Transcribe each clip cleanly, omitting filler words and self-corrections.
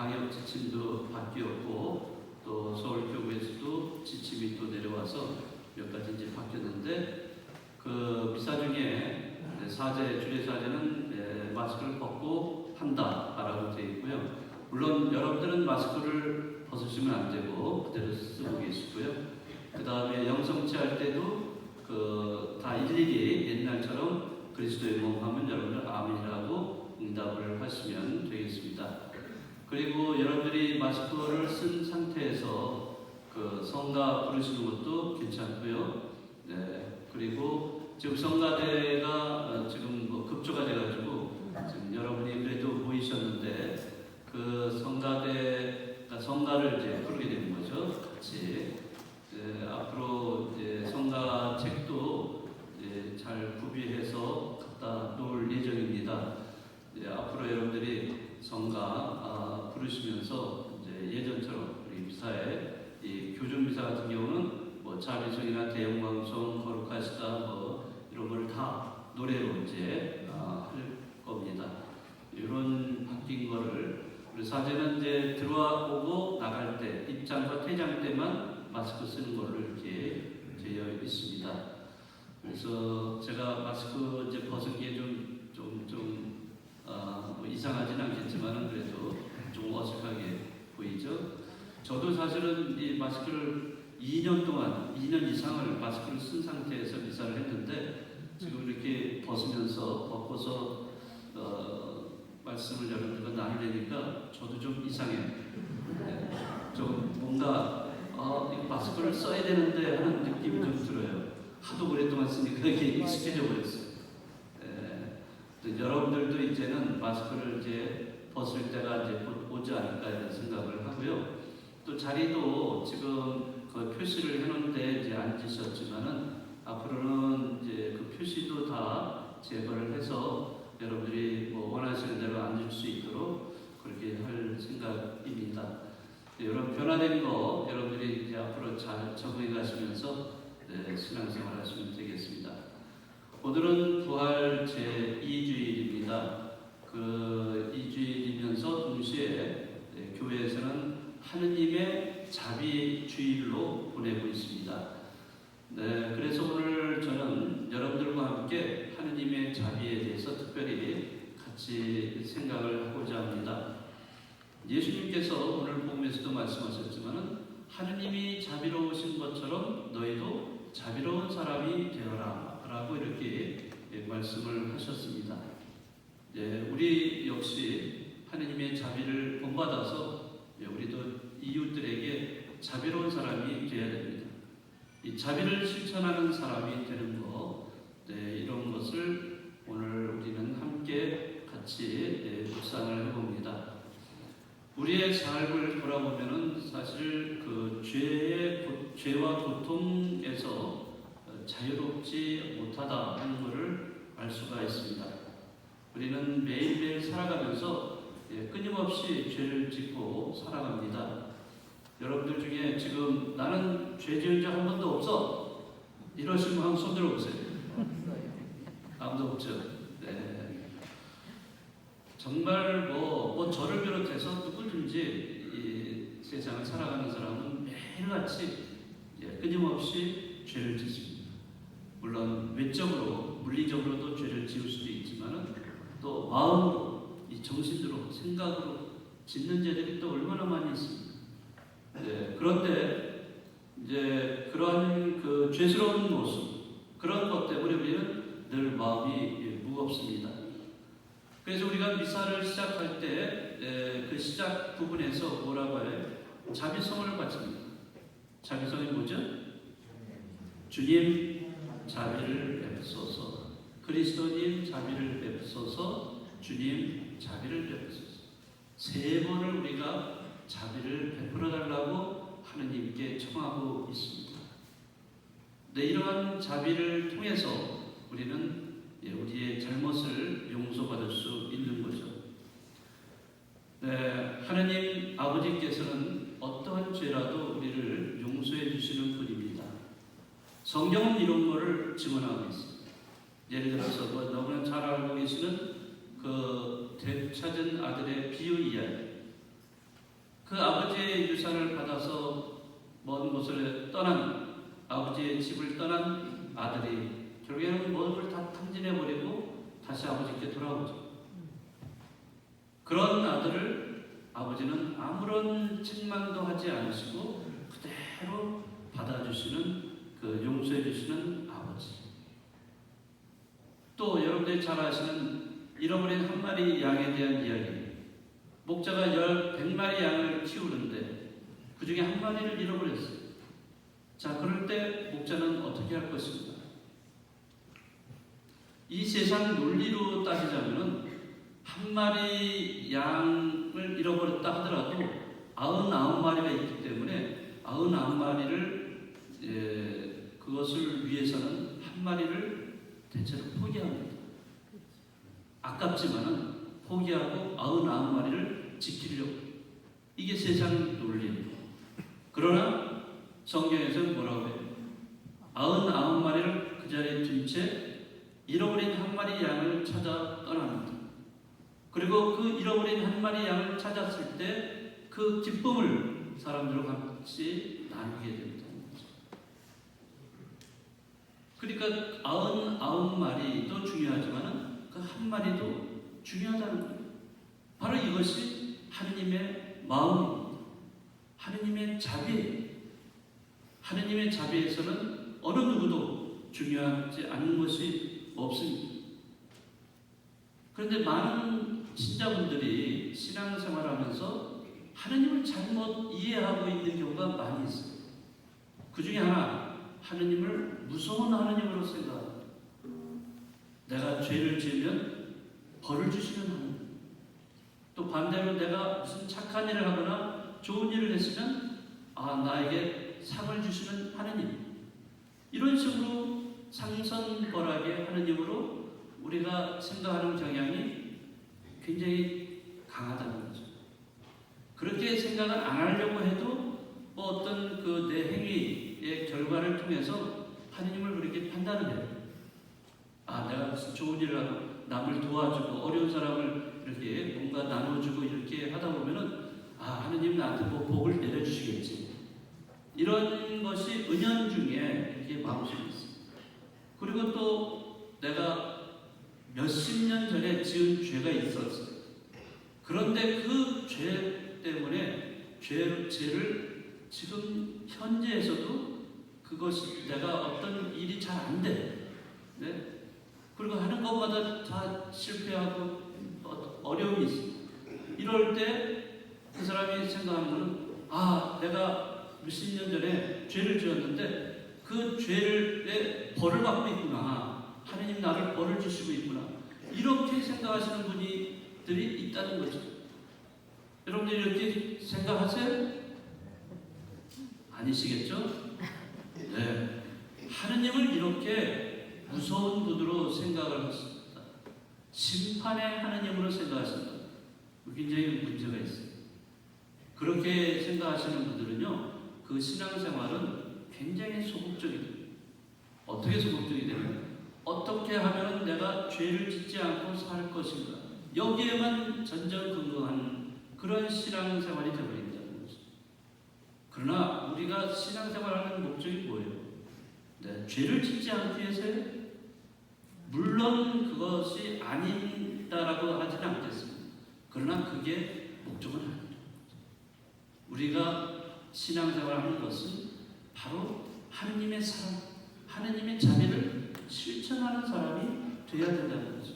방역 지침도 바뀌었고 또 서울교구에서도 지침이 또 내려와서 몇 가지 이제 바뀌었는데 그 미사 중에 사제 주례 사제는 마스크를 벗고 한다라고 되어 있고요. 물론 여러분들은 마스크를 벗으시면 안 되고 그대로 쓰고 계시고요. 그 다음에 영성치 할 때도 다 일일이 옛날처럼 그리스도의 몸 하면 여러분들 아멘이라고 응답을 하시면 되겠습니다. 그리고 여러분들이 마스크를 쓴 상태에서 그 성가 부르시는 것도 괜찮고요. 네. 그리고 지금 성가대가 지금 뭐 급조가 돼가지고 지금 여러분이 그래도 보이셨는데 그 성가대가 성가를 이제 부르게 되는 거죠. 같이. 앞으로 이제 성가 책도 이제 잘 구비해서 갖다 놓을 예정입니다. 앞으로 여러분들이 성가 부르시면서 이제 예전처럼 우리 미사에 이 교준 미사 같은 경우는 뭐 자비성이나 대영광성, 거룩하시다 뭐 이런 걸 다 노래로 이제 할 겁니다. 이런 바뀐 거를 우리 사제는 이제 들어오고 나갈 때 입장과 퇴장 때만 마스크 쓰는 걸로 이렇게 되어 있습니다. 그래서 제가 마스크 이제 벗은 게 뭐 이상하진 않겠지만은 그래도 좀 어색하게 보이죠. 저도 사실은 이 마스크를 2년 이상을 마스크를 쓴 상태에서 미사를 했는데 지금 이렇게 벗고서 말씀을 여러분들과 나누려니까 저도 좀 이상해요. 네. 좀 뭔가 마스크를 써야 되는데 하는 느낌이 좀 들어요. 하도 오랫동안 쓰니까 이게 익숙해져 버렸어요. 여러분들도 이제는 마스크를 이제 벗을 때가 이제 곧 오지 않을까 이런 생각을 하고요. 또 자리도 지금 그 표시를 해놓은데 이제 앉으셨지만은 앞으로는 이제 그 표시도 다 제거를 해서 여러분들이 뭐 원하시는 대로 앉을 수 있도록 그렇게 할 생각입니다. 이런 변화된 거 여러분들이 이제 앞으로 잘 적응해 가시면서 신앙생활 하시면 되겠습니다. 오늘은 부활 제2주일입니다. 그 2주일이면서 동시에 교회에서는 하느님의 자비주일로 보내고 있습니다. 네, 그래서 오늘 저는 여러분들과 함께 하느님의 자비에 대해서 특별히 같이 생각을 하고자 합니다. 예수님께서 오늘 복음에서도 말씀하셨지만 하느님이 자비로우신 것처럼 너희도 자비로운 사람이 되어라 라고 이렇게 말씀을 하셨습니다. 네, 우리 역시 하느님의 자비를 본받아서 우리도 이웃들에게 자비로운 사람이 되어야 됩니다. 이 자비를 실천하는 사람이 되는 것, 이런 것을 오늘 우리는 함께 같이 묵상을 해봅니다. 우리의 삶을 돌아보면은 사실 그 죄와 고통에서 자유롭지 못하다 하는 것을 알 수가 있습니다. 우리는 매일매일 살아가면서 끊임없이 죄를 짓고 살아갑니다. 여러분들 중에 지금 나는 죄 지은 적 한 번도 없어 이러시면 한번 손 들어보세요. 아무도 없죠. 네. 정말 뭐 저를 비롯해서 누구든지 이 세상을 살아가는 사람은 매일같이 끊임없이 죄를 짓습니다. 물론 외적으로 물리적으로도 죄를 지을 수도 있지만은 또 마음으로 이 정신으로 생각으로 짓는 죄들이 또 얼마나 많이 있습니다. 그런데 이제 그런 그 죄스러운 모습 그런 것 때문에 우리는 늘 마음이 무겁습니다. 그래서 우리가 미사를 시작할 때 그 시작 부분에서 뭐라고 해요? 자비성을 바칩니다. 자비성이 뭐죠? 주님 자비를 베푸소서, 그리스도님 자비를 베푸소서, 주님 자비를 베푸소서. 세 번을 우리가 자비를 베풀어 달라고 하느님께 청하고 있습니다. 이러한 자비를 통해서 우리는 우리의 잘못을 용서받을 수 있는 거죠. 하느님 아버지께서는 어떠한 죄라도 우리를 용서해 주시는 분입니다. 성경은 이런 것을 증언하고 있습니다. 예를 들어서 너무나 잘 알고 계시는 그 되찾은 아들의 비유 이야기. 그 아버지의 유산을 받아서 먼 곳을 떠난, 아버지의 집을 떠난 아들이 결국에는 모든 걸 다 탕진해버리고 다시 아버지께 돌아오죠. 그런 아들을 아버지는 아무런 책망도 하지 않으시고 그대로 받아주시는, 그 용서해주시는 아버지. 또 여러분들이 잘 아시는 잃어버린 한 마리 양에 대한 이야기. 목자가 100마리 양을 키우는데 그 중에 한 마리를 잃어버렸어요. 자, 그럴 때 목자는 어떻게 할 것인가? 이 세상 논리로 따지자면 한 마리 양을 잃어버렸다 하더라도 99마리가 있기 때문에 99마리를 그것을 위해서는 한 마리를 대체로 포기합니다. 아깝지만은 포기하고 99마리를 지키려고. 이게 세상 논리입니다. 그러나 성경에서는 뭐라고 해요? 99마리를 그 자리에 둔 채 잃어버린 한 마리 양을 찾아 떠납니다. 그리고 그 잃어버린 한 마리 양을 찾았을 때 그 기쁨을 사람들과 같이 나누게 됩니다. 그러니까 99마리도 중요하지만 그 한 마리도 중요하다는 거예요. 바로 이것이 하느님의 마음입니다. 하느님의 자비예요. 하느님의 자비에서는 어느 누구도 중요하지 않은 것이 없습니다. 그런데 많은 신자분들이 신앙생활하면서 하느님을 잘못 이해하고 있는 경우가 많이 있어요. 그 중에 하나, 하느님을 무서운 하느님으로 생각합니다. 내가 죄를 지으면 벌을 주시는 하느님. 또 반대로 내가 무슨 착한 일을 하거나 좋은 일을 했으면 나에게 상을 주시는 하느님. 이런 식으로 상선벌하게 하느님으로 우리가 생각하는 경향이 굉장히 강하다는 거죠. 그렇게 생각을 안 하려고 해도 어떤 그 내 행위의 결과를 통해서 하느님을 그렇게 판단을 해요. 내가 무슨 좋은 일을 하고 남을 도와주고 어려운 사람을 이렇게 뭔가 나눠주고 이렇게 하다 보면은 하느님 나한테 뭐 복을 내려주시겠지. 이런 것이 은연중에 이렇게 마음속에 있어요. 그리고 또 내가 몇십 년 전에 지은 죄가 있었어요. 그런데 그 죄 때문에 죄를 지금 현재에서도 그것이 내가 어떤 일이 잘 안 돼. 네? 그리고 하는 것마다 다 실패하고 어려움이 있어요. 이럴 때 그 사람이 생각하는 것은 내가 몇십 년 전에 죄를 지었는데 그 죄를 벌을 받고 있구나. 하느님 나를 벌을 주시고 있구나. 이렇게 생각하시는 분들이 있다는 거죠. 여러분들 이렇게 생각하세요? 아니시겠죠? 네. 하느님을 이렇게 무서운 분으로 생각을 하십니다. 심판의 하느님으로 생각하십니다. 굉장히 문제가 있어요. 그렇게 생각하시는 분들은요, 그 신앙생활은 굉장히 소극적이에요. 어떻게 소극적이 되나요? 어떻게 하면 내가 죄를 짓지 않고 살 것인가? 여기에만 전전긍긍하는 그런 신앙생활이 되어버린다는 거죠. 그러나 우리가 신앙생활하는 목적이 뭐예요? 네, 죄를 짓지 않기 위해서요? 물론 그것이 아니다라고 하지는 않겠습니다. 그러나 그게 목적은 아닙니다. 우리가 신앙생활하는 것은 바로 하느님의 사랑, 하느님의 자비를 실천하는 사람이 되어야 된다는 거죠.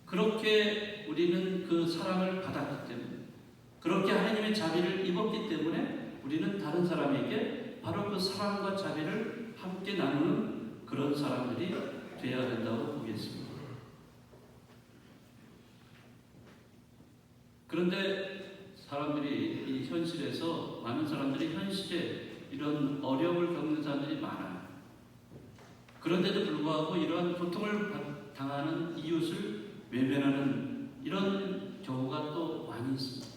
그렇게 우리는 그 사랑을 받았기 때문에, 그렇게 하나님의 자비를 입었기 때문에 우리는 다른 사람에게 바로 그 사랑과 자비를 함께 나누는 그런 사람들이 되어야 된다고 보겠습니다. 그런데 사람들이 이 현실에서, 많은 사람들이 현실에 이런 어려움을 겪는 사람들이 많아요. 그런데도 불구하고 이러한 고통을 당하는 이웃을 외면하는 이런 경우가 또 많이 있습니다.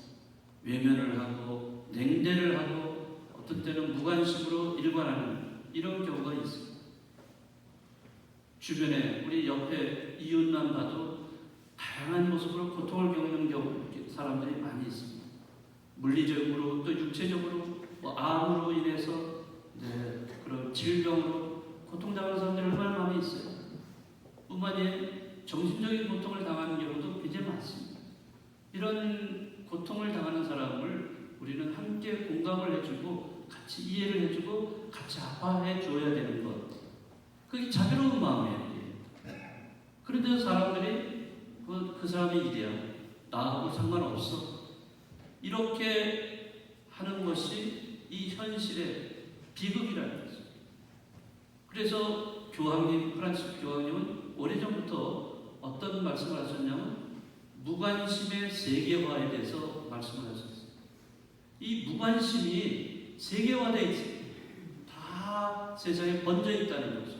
외면을 하고 냉대를 하고 어떤 때는 무관심으로 일관하는 이런 경우가 있습니다. 주변에 우리 옆에 이웃만 봐도 다양한 모습으로 고통을 겪는 사람들이 많이 있습니다. 물리적으로 또 육체적으로 뭐 암으로 인해서 그런 질병으로 고통당하는 사람들이 얼마나 많이 있어요. 뿐만 아니라 정신적인 고통을 당하는 경우도 굉장히 많습니다. 이런 고통을 당하는 사람을 우리는 함께 공감을 해주고 같이 이해를 해주고 같이 아파해 줘야 되는 것. 그게 자비로운 마음이에요. 그런데 사람들이 그 사람의 일이야. 나하고 상관없어. 이렇게 하는 것이 이 현실의 비극이라는 거죠. 그래서 프란시스 교황님은 오래전부터 어떤 말씀을 하셨냐면 무관심의 세계화에 대해서 말씀을 하셨어요. 이 무관심이 세계화되어 있어요. 다 세상에 번져 있다는 거죠.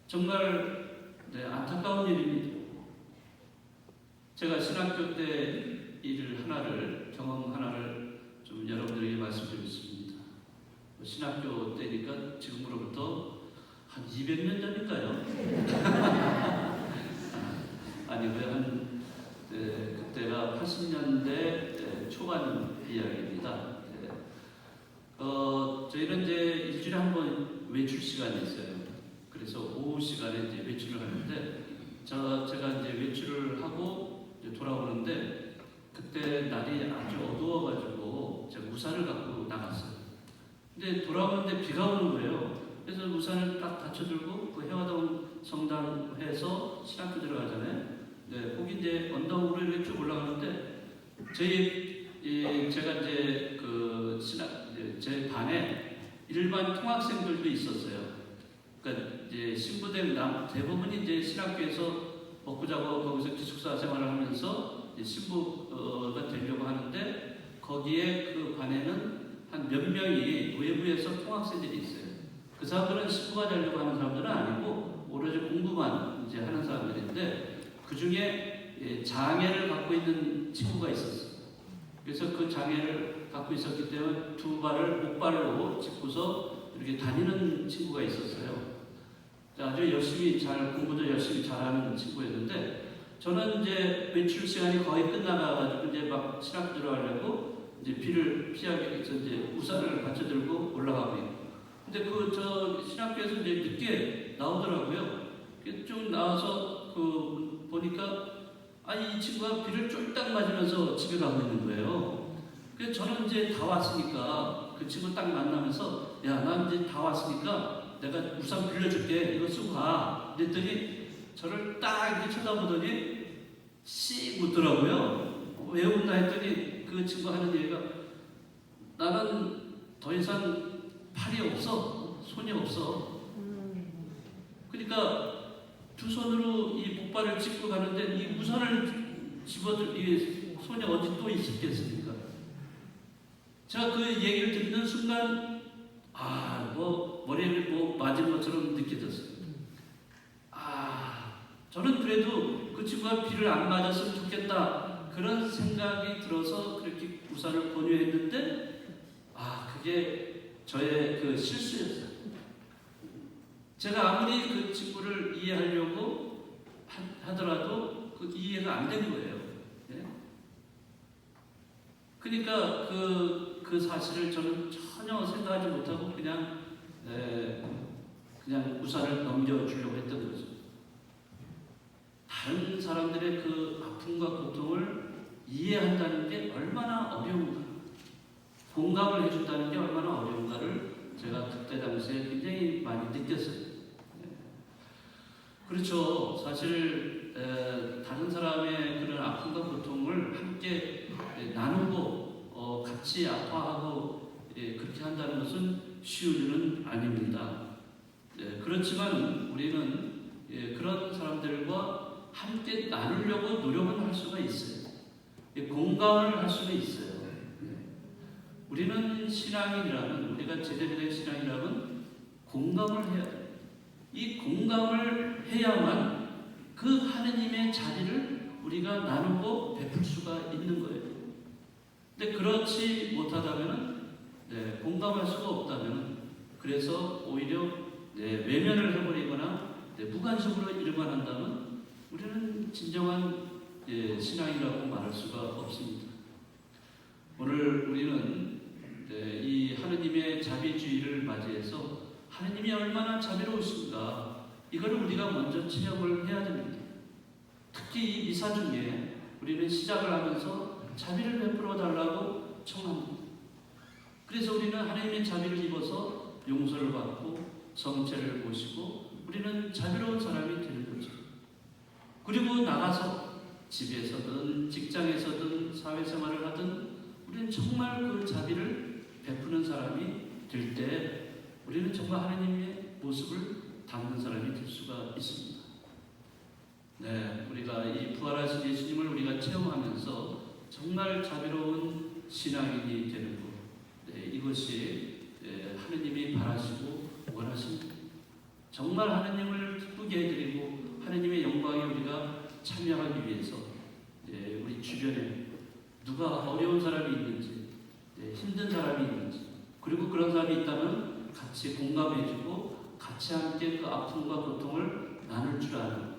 정말 안타까운 일입니다. 제가 신학교 때 경험 하나를 좀 여러분들에게 말씀드리겠습니다. 신학교 때니까 지금으로부터 한 200년 전일까요? 아니고요. 그때가 80년대 초반 이야기입니다. 저희는 이제 일주일에 한 번 외출 시간이 있어요. 그래서 오후 시간에 이제 외출을 하는데, 제가 이제 외출을 하고 이제 돌아오는데, 그때 날이 아주 어두워가지고 제가 우산을 갖고 나갔어요. 근데 돌아오는데 비가 오는 거예요. 그래서 우산을 딱 받쳐들고 그 해화동 성당에서 신학교 들어가잖아요. 거기 이제 언덕으로 이렇게 쭉 올라가는데 제가 이제 제 반에 일반 통학생들도 있었어요. 그러니까 이제 신부된 대부분이 이제 신학교에서 먹고 자고 거기서 기숙사 생활을 하면서 신부가 되려고 하는데, 거기에 그 반에는 한 몇 명이 외부에서 통학생들이 있어요. 그 사람들은 신부가 되려고 하는 사람들은 아니고 오로지 공부만 이제 하는 사람들인데, 그 중에 장애를 갖고 있는 친구가 있었어요. 그래서 그 장애를 갖고 있었기 때문에 두 발을 목발로 짚고서 이렇게 다니는 친구가 있었어요. 아주 열심히 공부도 열심히 잘하는 친구였는데, 저는 이제 외출 시간이 거의 끝나가지고 이제 막 신학교 들어가려고 이제 비를 피하기 위해서 이제 우산을 받쳐들고 올라가고 있고. 근데 저 신학교에서 이제 늦게 나오더라고요. 쭉 나와서 보니까 이 친구가 비를 쫄딱 맞으면서 집에 가고 있는 거예요. 그래서 저는 이제 다 왔으니까 그 친구 딱 만나면서, 야, 난 이제 다 왔으니까 내가 우산 빌려줄게. 이거 쓰고 가. 그랬더니 저를 딱 이렇게 쳐다보더니 씩 웃더라고요. 왜 웃나 했더니 그 친구 하는 얘기가, 나는 더 이상 팔이 없어. 손이 없어. 그러니까 두 손으로 이 목발을 짚고 가는데 이 우산을 이 손이 어디 또 있었겠습니까? 제가 그 얘기를 듣는 순간 머리를 맞은 것처럼 느껴졌어요. 저는 그래도 그 친구가 비를 안 맞았으면 좋겠다, 그런 생각이 들어서 그렇게 우산을 권유했는데, 그게 저의 그 실수였어요. 제가 아무리 그 친구를 이해하려고 하더라도 그 이해가 안 된 거예요. 그러니까 그 사실을 저는 전혀 생각하지 못하고 그냥 우산을 넘겨주려고 했던 거죠. 다른 사람들의 그 아픔과 고통을 이해한다는 게 얼마나 어려운가, 공감을 해준다는 게 얼마나 어려운가를 제가 그때 당시에 굉장히 많이 느꼈어요. 그렇죠. 사실 다른 사람의 그런 아픔과 고통을 함께 나누고 같이 아파하고 그렇게 한다는 것은 쉬운 일은 아닙니다. 그렇지만 우리는 그런 사람들과 함께 나누려고 노력은 할 수가 있어요. 공감을 할 수는 있어요. 우리는 우리가 제대로 된 신앙이라면 공감을 해야 돼요. 이 공감을 해야만 그 하느님의 자리를 우리가 나누고 베풀 수가 있는 거예요. 근데 그렇지 못하다면, 공감할 수가 없다면, 그래서 오히려 외면을 해버리거나 무관심으로 일관한다면 우리는 진정한 신앙이라고 말할 수가 없습니다. 오늘 우리는 이 하느님의 자비주의를 맞이해서 하느님이 얼마나 자비로우신가 이거를 우리가 먼저 체험을 해야 됩니다. 특히 이 미사 중에 우리는 시작을 하면서 자비를 베풀어 달라고 청합니다. 그래서 우리는 하나님의 자비를 입어서 용서를 받고 성체를 모시고 우리는 자비로운 사람이 되는 거죠. 그리고 나가서 집에서든 직장에서든 사회생활을 하든 우리는 정말 그 자비를 베푸는 사람이 될 때 우리는 정말 하나님의 모습을 담는 사람이 될 수가 있습니다. 네, 우리가 이 부활하신 예수님을 우리가 체험하면서 정말 자비로운 신앙인이 되는 것, 네, 이것이 하나님이 바라시고 원하십니다. 정말 하나님을 기쁘게 해드리고 하나님의 영광에 우리가 참여하기 위해서 우리 주변에 누가 어려운 사람이 있는지, 힘든 사람이 있는지, 그리고 그런 사람이 있다면 같이 공감해주고 같이 함께 그 아픔과 고통을 나눌 줄 아는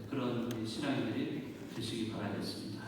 그런 신앙인들이 되시기 바라겠습니다.